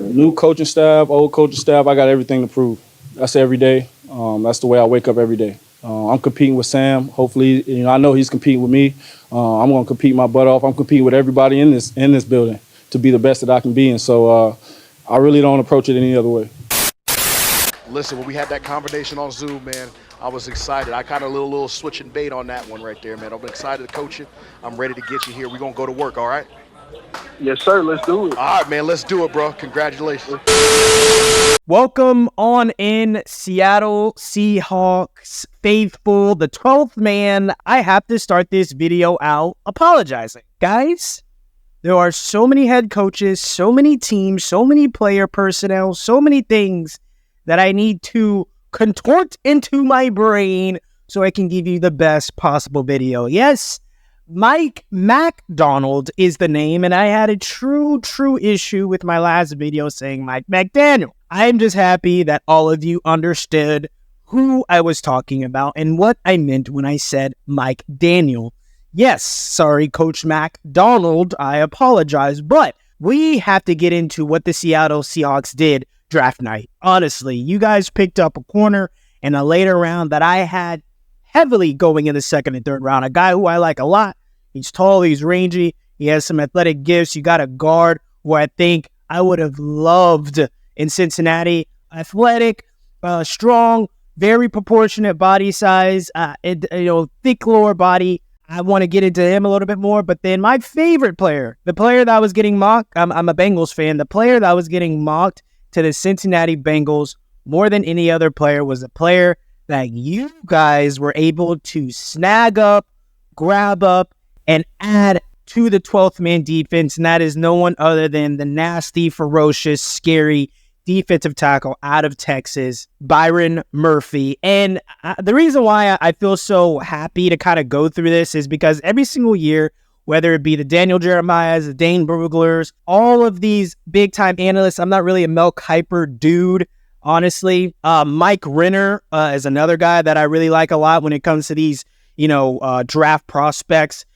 New coaching staff, old coaching staff, I got everything to prove. That's every day. That's the way I wake up every day. I'm competing with Sam. Hopefully, I know he's competing with me. I'm going to compete my butt off. I'm competing with everybody in this building to be the best that I can be. And so I really don't approach it any other way. Listen, when we had that conversation on Zoom, man, I was excited. I kind of a little switch and bait on that one right there, man. I'm excited to coach you. I'm ready to get you here. We're going to go to work, all right? Yes, sir. Let's do it. All right, man. Let's do it, bro. Congratulations. Welcome on in, Seattle Seahawks faithful, the 12th man. I have to start this video out apologizing. Guys, there are so many head coaches, so many teams, so many player personnel, so many things that I need to contort into my brain so I can give you the best possible video. Yes, Mike McDonald is the name, and I had a true issue with my last video saying Mike McDaniel. I'm just happy that all of you understood who I was talking about and what I meant when I said Mike Daniel. Yes, sorry, Coach McDonald, I apologize, but we have to get into what the Seattle Seahawks did draft night. Honestly, you guys picked up a corner in a later round that I had heavily going in the second and third round. A guy who I like a lot. He's tall, he's rangy, he has some athletic gifts. You got a guard who I think I would have loved in Cincinnati. Athletic, strong, very proportionate body size, thick lower body. I want to get into him a little bit more, but then my favorite player, the player that was getting mocked, I'm a Bengals fan, the player that was getting mocked to the Cincinnati Bengals more than any other player was a player that you guys were able to snag up, grab up, and add to the 12th man defense, and that is no one other than the nasty, ferocious, scary defensive tackle out of Texas, Byron Murphy. And the reason why I feel so happy to kind of go through this is because every single year, whether it be the Daniel Jeremiahs, the Dane Bruglers, all of these big-time analysts, I'm not really a Mel Kiper dude, honestly. Mike Renner is another guy that I really like a lot when it comes to these, draft prospects.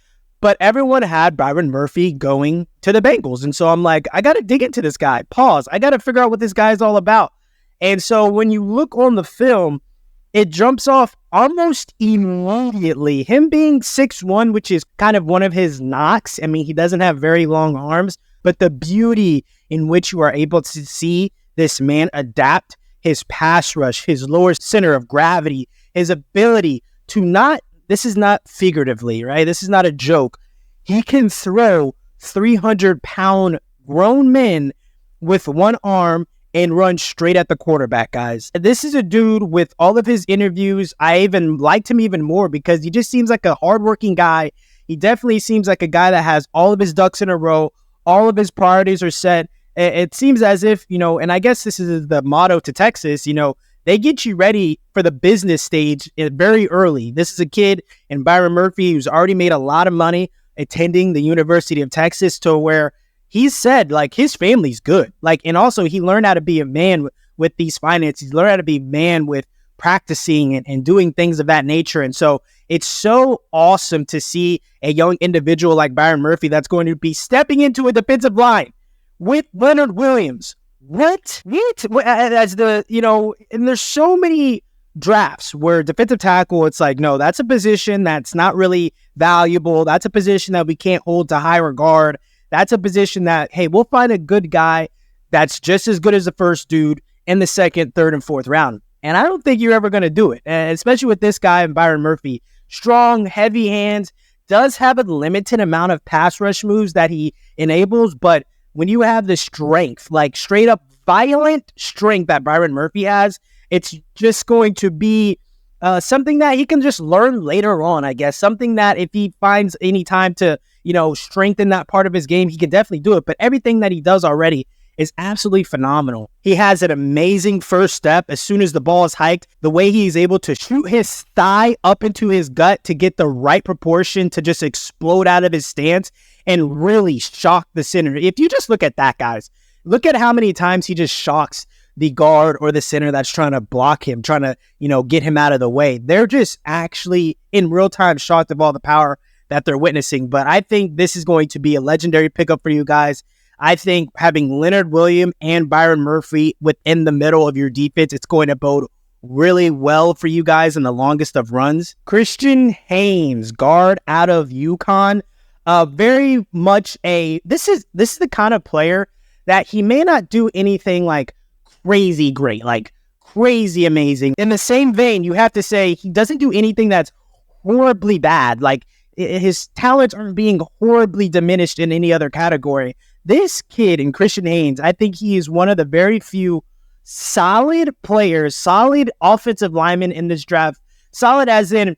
But everyone had Byron Murphy going to the Bengals. And so I'm like, I got to dig into this guy. Pause. I got to figure out what this guy is all about. And so when you look on the film, it jumps off almost immediately. Him being 6'1", which is kind of one of his knocks. I mean, he doesn't have very long arms, but the beauty in which you are able to see this man adapt his pass rush, his lower center of gravity, his ability to not, this is not figuratively, right? This is not a joke. He can throw 300-pound grown men with one arm and run straight at the quarterback, guys. This is a dude with all of his interviews. I even liked him even more because he just seems like a hardworking guy. He definitely seems like a guy that has all of his ducks in a row. All of his priorities are set. It seems as if, and I guess this is the motto to Texas, they get you ready for the business stage very early. This is a kid in Byron Murphy who's already made a lot of money attending the University of Texas, to where he's said, his family's good. And also he learned how to be a man with these finances. He learned how to be a man with practicing and doing things of that nature. And so it's so awesome to see a young individual like Byron Murphy that's going to be stepping into a defensive line with Leonard Williams. What? As and there's so many drafts where defensive tackle, it's like, no, that's a position that's not really valuable. That's a position that we can't hold to high regard. That's a position that, hey, we'll find a good guy that's just as good as the first dude in the second, third, and fourth round. And I don't think you're ever going to do it, and especially with this guy and Byron Murphy. Strong, heavy hands, does have a limited amount of pass rush moves that he enables, but when you have the strength, straight up violent strength that Byron Murphy has, it's just going to be something that he can just learn later on, I guess. Something that if he finds any time to, strengthen that part of his game, he can definitely do it. But everything that he does already is absolutely phenomenal. He has an amazing first step as soon as the ball is hiked. The way he's able to shoot his thigh up into his gut to get the right proportion to just explode out of his stance and really shock the center. If you just look at that, guys, look at how many times he just shocks the guard or the center that's trying to block him, trying to, get him out of the way. They're just actually in real time shocked of all the power that they're witnessing. But I think this is going to be a legendary pickup for you guys. I think having Leonard Williams and Byron Murphy within the middle of your defense, it's going to bode really well for you guys in the longest of runs. Christian Haynes, guard out of UConn, very much this is the kind of player that he may not do anything like crazy great, like crazy amazing. In the same vein, you have to say he doesn't do anything that's horribly bad. Like his talents aren't being horribly diminished in any other category. This kid in Christian Haynes, I think he is one of the very few solid players, solid offensive linemen in this draft. Solid as in,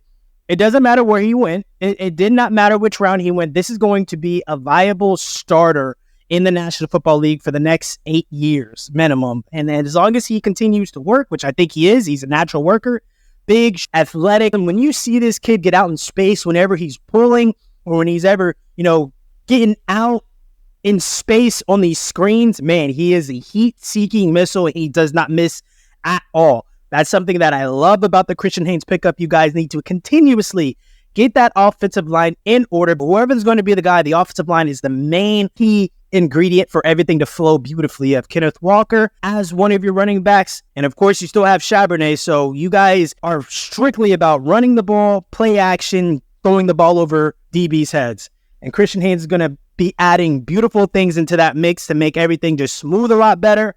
it doesn't matter where he went. It did not matter which round he went. This is going to be a viable starter in the National Football League for the next 8 years minimum. And as long as he continues to work, which I think he is, he's a natural worker, big, athletic. And when you see this kid get out in space, whenever he's pulling or when he's ever, getting out in space on these screens, man, he is a heat-seeking missile, and he does not miss at all. That's something that I love about the Christian Haynes pickup. You guys need to continuously get that offensive line in order. But whoever's going to be the guy, the offensive line is the main key ingredient for everything to flow beautifully. You have Kenneth Walker as one of your running backs. And of course, you still have Charbonnet. So you guys are strictly about running the ball, play action, throwing the ball over DB's heads. And Christian Haynes is going to be adding beautiful things into that mix to make everything just smooth a lot better.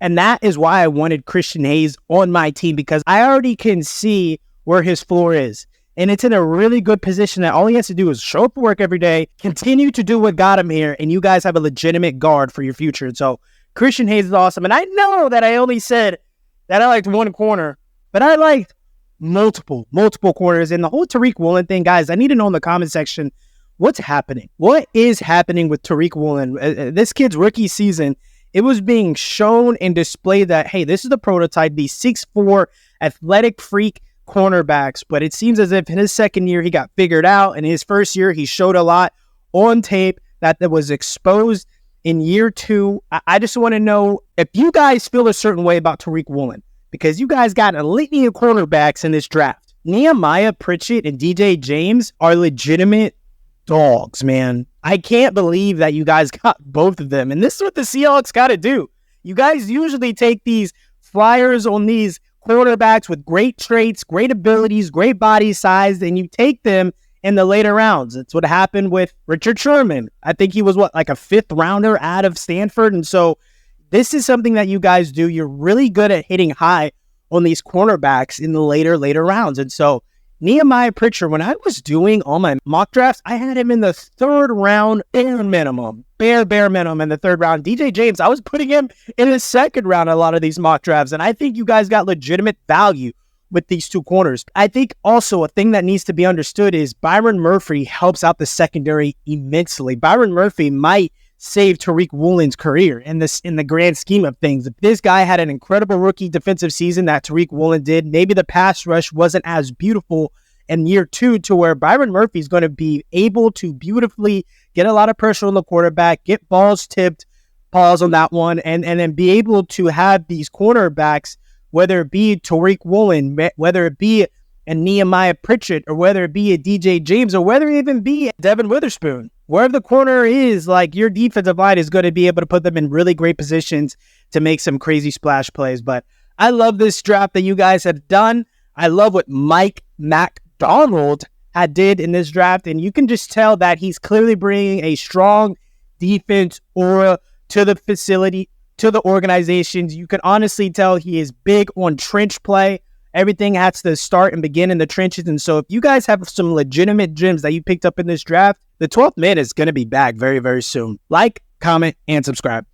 And that is why I wanted Christian Haynes on my team, because I already can see where his floor is. And it's in a really good position that all he has to do is show up for work every day, continue to do what got him here, and you guys have a legitimate guard for your future. And so Christian Haynes is awesome. And I know that I only said that I liked one corner, but I liked multiple corners. And the whole Tariq Woolen thing, guys, I need to know in the comment section, what's happening? What is happening with Tariq Woolen? This kid's rookie season, it was being shown and displayed that, hey, this is the prototype, the 6'4" athletic freak cornerbacks, but it seems as if in his second year, he got figured out. In his first year, he showed a lot on tape that was exposed in year 2. I just want to know if you guys feel a certain way about Tariq Woolen, because you guys got a litany of cornerbacks in this draft. Nehemiah Pritchett and DJ James are legitimate dogs, man. I can't believe that you guys got both of them. And this is what the Seahawks got to do. You guys usually take these flyers on these quarterbacks with great traits, great abilities, great body size, and you take them in the later rounds. That's what happened with Richard Sherman. I think he was like a 5th rounder out of Stanford. And so this is something that you guys do. You're really good at hitting high on these cornerbacks in the later rounds. And so Nehemiah Pritchett, when I was doing all my mock drafts, I had him in the 3rd round, bare minimum in the 3rd round. DJ James, I was putting him in the 2nd round in a lot of these mock drafts, and I think you guys got legitimate value with these two corners. I think also a thing that needs to be understood is Byron Murphy helps out the secondary immensely. Byron Murphy might save Tariq Woolen's career in the grand scheme of things. If this guy had an incredible rookie defensive season that Tariq Woolen did, maybe the pass rush wasn't as beautiful in year 2, to where Byron Murphy is going to be able to beautifully get a lot of pressure on the quarterback, get balls tipped, pause on that one, and then be able to have these cornerbacks, whether it be Tariq Woolen, whether it be a Nehemiah Pritchett, or whether it be a DJ James, or whether it even be Devin Witherspoon. Wherever the corner is, like, your defensive line is going to be able to put them in really great positions to make some crazy splash plays. But I love this draft that you guys have done. I love what Mike McDonald did in this draft, and you can just tell that he's clearly bringing a strong defense aura to the facility, to the organizations. You can honestly tell he is big on trench play. Everything has to start and begin in the trenches. And so if you guys have some legitimate gems that you picked up in this draft, the 12th man is going to be back very, very soon. Like, comment, and subscribe.